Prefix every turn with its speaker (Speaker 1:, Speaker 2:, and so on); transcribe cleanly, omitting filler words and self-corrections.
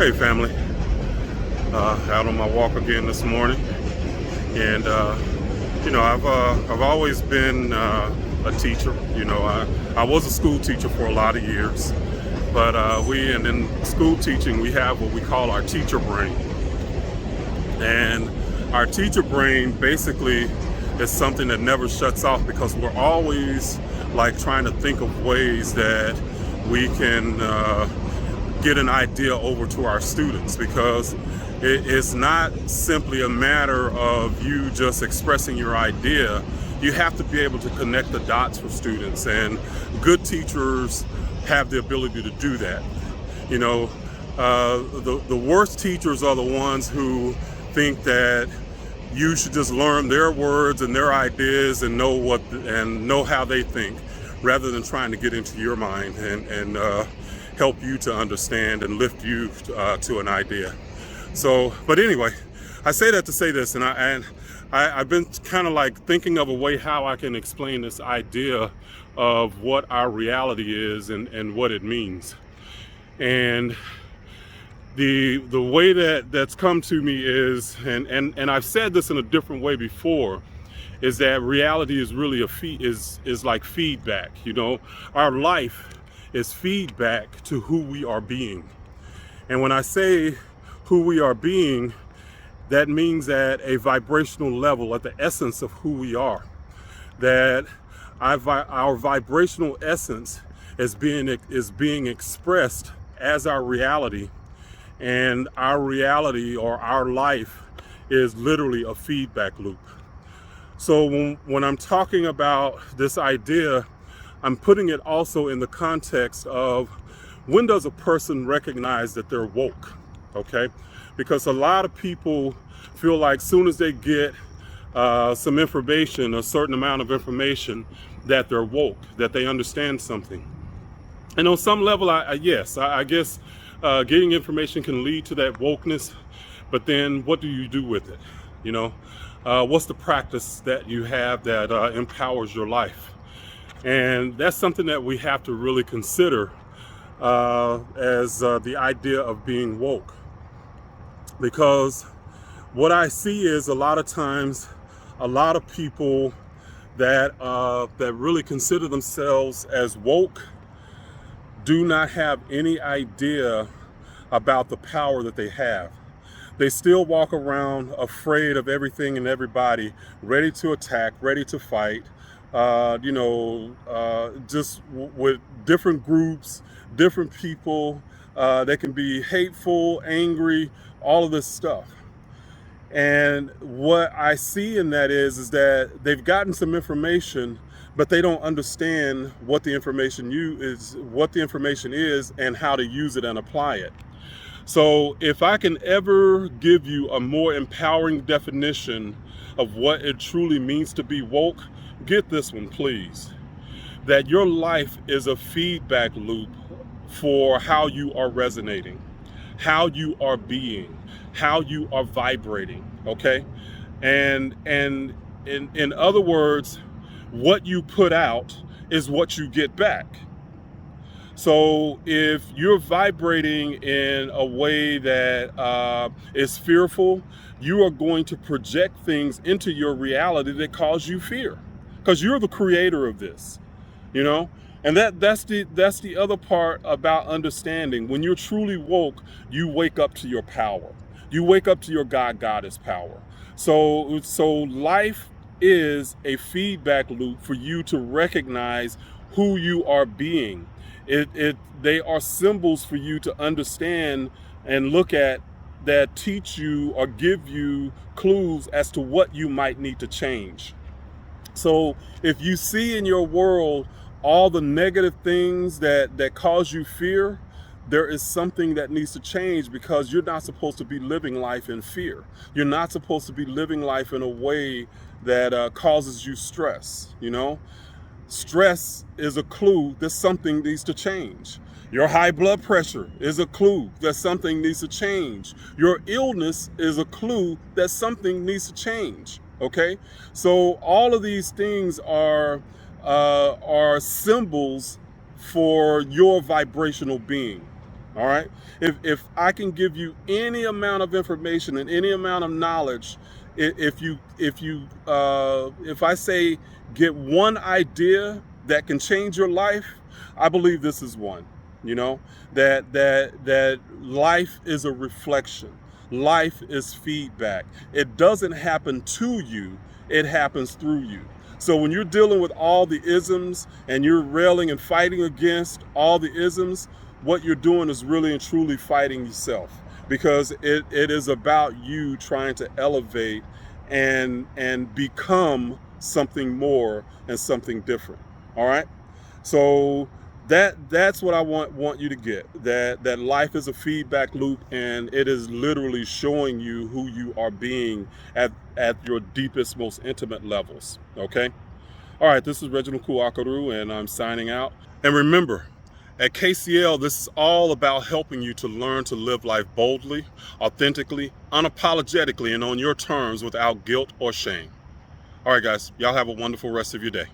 Speaker 1: Hey family, out on my walk again this morning, and I've always been a teacher. I was a school teacher for a lot of years, but and in school teaching we have what we call our teacher brain, and our teacher brain basically is something that never shuts off because we're always like trying to think of ways that we can get an idea over to our students, because it's not simply a matter of you just expressing your idea. You have to be able to connect the dots for students, and good teachers have the ability to do that. The worst teachers are the ones who think that you should just learn their words and their ideas and know how they think, rather than trying to get into your mind and help you to understand and lift you to an idea. But anyway, I say that to say this, and I've been kind of like thinking of a way how I can explain this idea of what our reality is and what it means. And the way that's come to me is, and I've said this in a different way before, is that reality is really is like feedback. Our life is feedback to who we are being. And when I say who we are being, that means at a vibrational level, at the essence of who we are, that our vibrational essence is being expressed as our reality, and our reality or our life is literally a feedback loop. So when I'm talking about this idea, I'm putting it also in the context of, when does a person recognize that they're woke? Okay? Because a lot of people feel like as soon as they get some information, a certain amount of information, that they're woke, that they understand something. And on some level, I guess getting information can lead to that wokeness, but then what do you do with it? What's the practice that you have that empowers your life? And that's something that we have to really consider as the idea of being woke. Because what I see is, a lot of times, a lot of people that really consider themselves as woke do not have any idea about the power that they have. They still walk around afraid of everything and everybody, ready to attack, ready to fight, just with different groups, different people. They can be hateful, angry, all of this stuff. And what I see in that is that they've gotten some information, but they don't understand what the information is and how to use it and apply it. So if I can ever give you a more empowering definition of what it truly means to be woke, get this one, please. That your life is a feedback loop for how you are resonating, how you are being, how you are vibrating, okay? And in other words, what you put out is what you get back. So if you're vibrating in a way that is fearful, you are going to project things into your reality that cause you fear, because you're the creator of this, And that's the other part about understanding. When you're truly woke, you wake up to your power. You wake up to your God-Goddess power. So life is a feedback loop for you to recognize who you are being. They are symbols for you to understand and look at, that teach you or give you clues as to what you might need to change. So if you see in your world all the negative things that cause you fear, there is something that needs to change, because you're not supposed to be living life in fear. You're not supposed to be living life in a way that causes you stress. Stress is a clue that something needs to change. Your high blood pressure is a clue that something needs to change. Your illness is a clue that something needs to change. Okay? So all of these things are symbols for your vibrational being. All right. If I can give you any amount of information and any amount of knowledge, if I say get one idea that can change your life, I believe this is one. You know, that life is a reflection. Life is feedback. It doesn't happen to you, it happens through you. So when you're dealing with all the isms and you're railing and fighting against all the isms, what you're doing is really and truly fighting yourself, because it is about you trying to elevate and become something more and something different. All right. So that's what I want you to get, that life is a feedback loop, and it is literally showing you who you are being at your deepest, most intimate levels. Okay. All right. This is Reginald Kuakaru, and I'm signing out. And remember, at KCL, this is all about helping you to learn to live life boldly, authentically, unapologetically, and on your terms without guilt or shame. All right, guys, y'all have a wonderful rest of your day.